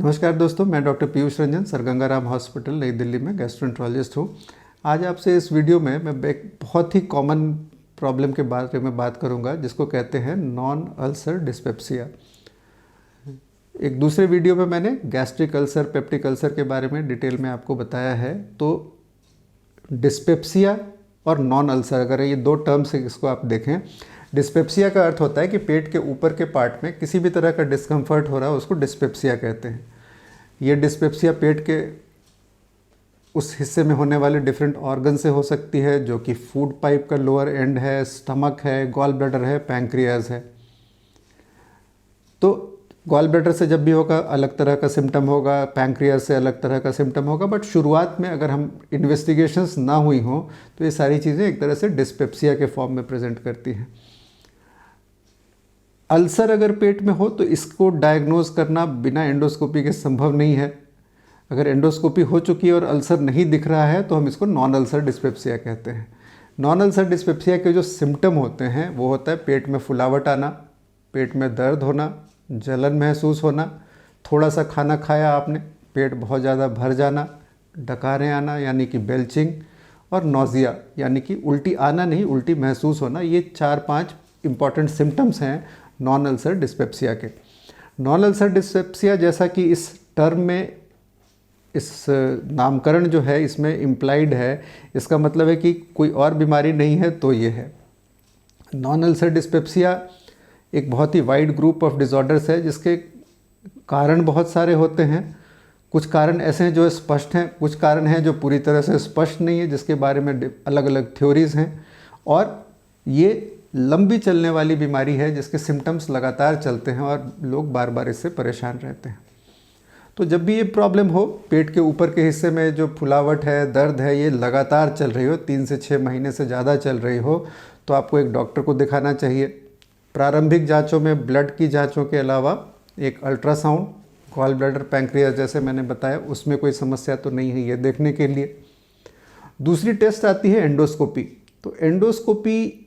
नमस्कार दोस्तों, मैं doctor Piyush Ranjan sir Gangaram hospital नई दिल्ली में गैस्ट्रोएंटरोलॉजिस्ट हूँ। आज आपसे इस वीडियो में मैं एक बहुत ही कॉमन प्रॉब्लम के बारे में बात करूँगा जिसको कहते हैं नॉन अल्सर डिस्पेप्सिया। एक दूसरे वीडियो में मैंने गैस्ट्रिक अल्सर, पेप्टिक अल्सर के बारे में डिटेल में आपको बताया है। तो डिस्पेप्सिया और नॉन अल्सर, अगर ये दो टर्म्स है इसको आप देखें। डिस्पेप्सिया का अर्थ होता है कि पेट के ऊपर के पार्ट में किसी भी तरह का डिस्कम्फर्ट हो रहा है, उसको डिस्पेप्सिया कहते हैं। ये डिस्पेप्सिया पेट के उस हिस्से में होने वाले डिफरेंट ऑर्गन से हो सकती है, जो कि फूड पाइप का लोअर एंड है, स्टमक है, गॉल ब्लैडर है, पैंक्रियाज है। तो गॉल ब्लैडर से जब भी होगा अलग तरह का सिम्टम होगा, पैंक्रियाज से अलग तरह का सिम्टम होगा। बट शुरुआत में अगर हम इन्वेस्टिगेशंस ना हुई हों तो ये सारी चीज़ें एक तरह से डिस्पेप्सिया के फॉर्म में प्रेजेंट करती हैं। अल्सर अगर पेट में हो तो इसको डायग्नोज करना बिना एंडोस्कोपी के संभव नहीं है। अगर एंडोस्कोपी हो चुकी है और अल्सर नहीं दिख रहा है तो हम इसको नॉन अल्सर डिस्पेप्सिया कहते हैं। नॉन अल्सर डिस्पेप्सिया के जो सिम्टम होते हैं वो होता है पेट में फुलावट आना, पेट में दर्द होना, जलन महसूस होना, थोड़ा सा खाना खाया आपने, पेट बहुत ज़्यादा भर जाना, डकारें आना यानी कि बेल्चिंग, और नोज़िया यानी कि उल्टी आना नहीं, उल्टी महसूस होना। ये 4-5 इंपॉर्टेंट सिम्टम्स हैं नॉन अल्सर डिस्पेप्सिया के। नॉन अल्सर डिस्पेप्सिया, जैसा कि इस टर्म में इस नामकरण जो है इसमें इम्प्लाइड है, इसका मतलब है कि कोई और बीमारी नहीं है तो ये है। नॉन अल्सर डिस्पेप्सिया एक बहुत ही वाइड ग्रुप ऑफ डिसऑर्डर्स है जिसके कारण बहुत सारे होते हैं। कुछ कारण ऐसे हैं जो स्पष्ट हैं, कुछ कारण हैं जो पूरी तरह से स्पष्ट नहीं है, जिसके बारे में अलग अलग थ्योरीज हैं। और ये लंबी चलने वाली बीमारी है जिसके सिम्टम्स लगातार चलते हैं और लोग बार बार इससे परेशान रहते हैं। तो जब भी ये प्रॉब्लम हो, पेट के ऊपर के हिस्से में जो फुलावट है, दर्द है, ये लगातार चल रही हो, 3 से 6 महीने से ज़्यादा चल रही हो, तो आपको एक डॉक्टर को दिखाना चाहिए। प्रारंभिक जांचों में ब्लड की जांचों के अलावा एक अल्ट्रासाउंड, गॉल ब्लैडर, पैंक्रियाज जैसे मैंने बताया, उसमें कोई समस्या तो नहीं है ये देखने के लिए। दूसरी टेस्ट आती है एंडोस्कोपी। तो एंडोस्कोपी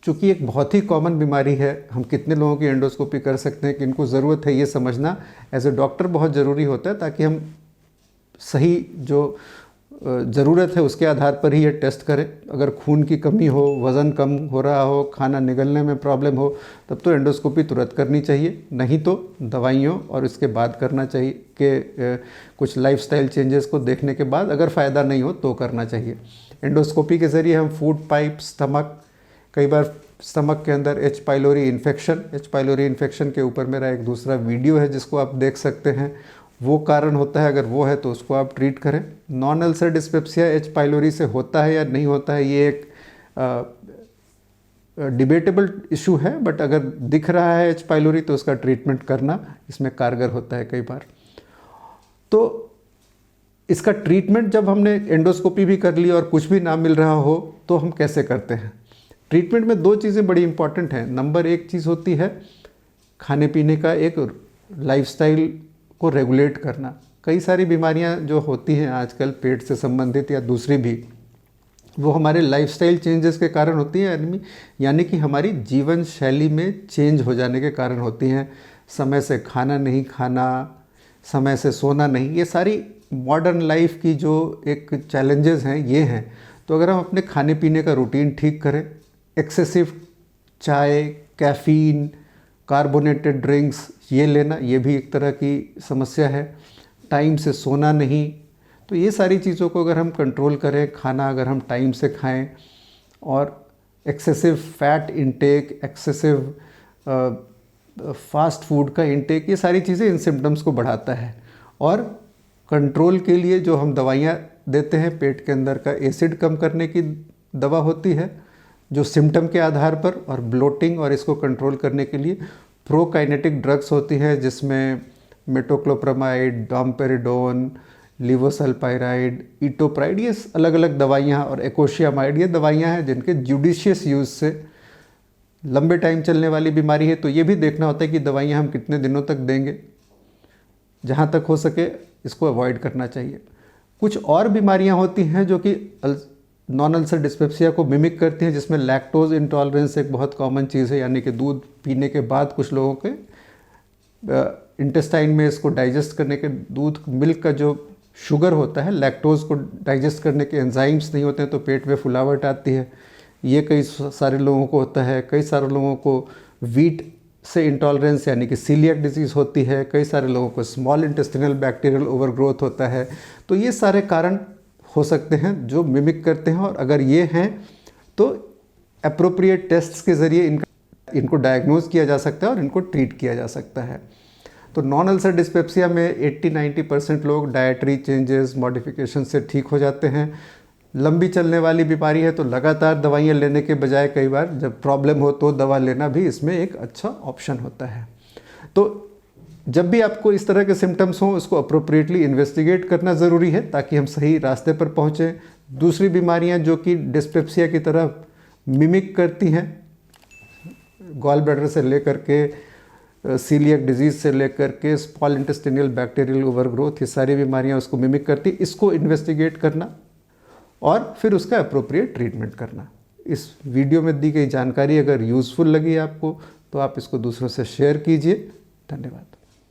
चूँकि एक बहुत ही कॉमन बीमारी है, हम कितने लोगों की एंडोस्कोपी कर सकते हैं, किनको ज़रूरत है, ये समझना एज ए डॉक्टर बहुत ज़रूरी होता है, ताकि हम सही जो ज़रूरत है उसके आधार पर ही ये टेस्ट करें। अगर खून की कमी हो, वज़न कम हो रहा हो, खाना निगलने में प्रॉब्लम हो, तब तो एंडोस्कोपी तुरंत करनी चाहिए, नहीं तो दवाइयों और इसके बाद करना चाहिए कि कुछ लाइफस्टाइल चेंजेस को देखने के बाद अगर फ़ायदा नहीं हो तो करना चाहिए। एंडोस्कोपी के ज़रिए हम फूड पाइप, स्टमक, कई बार स्टमक के अंदर एच पाइलोरी इन्फेक्शन के ऊपर मेरा एक दूसरा वीडियो है जिसको आप देख सकते हैं, वो कारण होता है। अगर वो है तो उसको आप ट्रीट करें। Non ulcer dyspepsia H pylori से होता है या नहीं होता है, ये एक डिबेटेबल इशू है, बट अगर दिख रहा है एच पाइलोरी तो उसका ट्रीटमेंट करना इसमें कारगर होता है कई बार। तो इसका ट्रीटमेंट जब हमने एंडोस्कोपी भी कर ली और कुछ भी ना मिल रहा हो तो हम कैसे करते हैं। ट्रीटमेंट में 2 चीज़ें बड़ी इंपॉर्टेंट हैं। नंबर 1 चीज़ होती है खाने पीने का एक लाइफस्टाइल को रेगुलेट करना। कई सारी बीमारियां जो होती हैं आजकल पेट से संबंधित या दूसरी भी, वो हमारे लाइफस्टाइल चेंजेस के कारण होती हैं, यानी कि हमारी जीवन शैली में चेंज हो जाने के कारण होती हैं। समय से खाना नहीं खाना, समय से सोना नहीं, ये सारी मॉडर्न लाइफ की जो एक चैलेंजेस हैं ये हैं। तो अगर हम अपने खाने पीने का रूटीन ठीक करें, एक्सेसिव चाय, कैफ़ीन, कार्बोनेटेड ड्रिंक्स ये लेना, ये भी एक तरह की समस्या है। टाइम से सोना नहीं, तो ये सारी चीज़ों को अगर हम कंट्रोल करें, खाना अगर हम टाइम से खाएं, और excessive fat intake, excessive fast food का इंटेक, ये सारी चीज़ें इन सिम्टम्स को बढ़ाता है। और कंट्रोल के लिए जो हम दवाइयाँ देते हैं, पेट के अंदर का एसिड कम करने की दवा होती है जो सिम्टम के आधार पर, और ब्लोटिंग और इसको कंट्रोल करने के लिए प्रोकाइनेटिक ड्रग्स होती हैं जिसमें मेटोक्लोप्रामाइड, डोमपेरिडोन, लिवोसल्पाइराइड, इटोप्राइड, ये अलग अलग दवाइयाँ, और एकोशियामाइड, ये दवाइयाँ हैं जिनके जुडिशियस यूज़ से लंबे टाइम चलने वाली बीमारी है। तो ये भी देखना होता है कि दवाइयाँ हम कितने दिनों तक देंगे, जहाँ तक हो सके इसको अवॉइड करना चाहिए। कुछ और बीमारियाँ होती हैं जो कि नॉन अल्सर डिस्पेप्सिया को मिमिक करती हैं, जिसमें लैक्टोज इंटॉलरेंस एक बहुत कॉमन चीज़ है, यानी कि दूध पीने के बाद कुछ लोगों के इंटेस्टाइन में इसको डाइजेस्ट करने के दूध मिल्क का जो शुगर होता है, लैक्टोज को डाइजेस्ट करने के एंजाइम्स नहीं होते हैं तो पेट में फुलावट आती है। ये कई सारे लोगों को होता है। कई सारे लोगों को वीट से इंटॉलरेंस यानी कि सीलिएक डिजीज़ होती है। कई सारे लोगों को स्मॉल इंटेस्टिनल बैक्टीरियल ओवरग्रोथ होता है। तो ये सारे कारण हो सकते हैं जो मिमिक करते हैं, और अगर ये हैं तो अप्रोप्रिएट टेस्ट्स के ज़रिए इनको डायग्नोज किया जा सकता है और इनको ट्रीट किया जा सकता है। तो नॉन अल्सर डिस्पेप्सिया में 80-90% लोग डाइटरी चेंजेस मॉडिफिकेशन से ठीक हो जाते हैं। लंबी चलने वाली बीमारी है तो लगातार दवाइयाँ लेने के बजाय कई बार जब प्रॉब्लम हो तो दवा लेना भी इसमें एक अच्छा ऑप्शन होता है। तो जब भी आपको इस तरह के सिम्टम्स हों, उसको अप्रोप्रिएटली इन्वेस्टिगेट करना ज़रूरी है ताकि हम सही रास्ते पर पहुँचें। दूसरी बीमारियाँ जो कि डिस्पेप्सिया की तरह मिमिक करती हैं, गॉल ब्लैडर से लेकर के सीलिएक डिजीज़ से लेकर के स्मॉल इंटेस्टिनल बैक्टीरियल ओवरग्रोथ, ये सारी बीमारियां उसको मिमिक करती, इसको इन्वेस्टिगेट करना और फिर उसका अप्रोप्रिएट ट्रीटमेंट करना। इस वीडियो में दी गई जानकारी अगर यूज़फुल लगी आपको तो आप इसको दूसरों से शेयर कीजिए। धन्यवाद।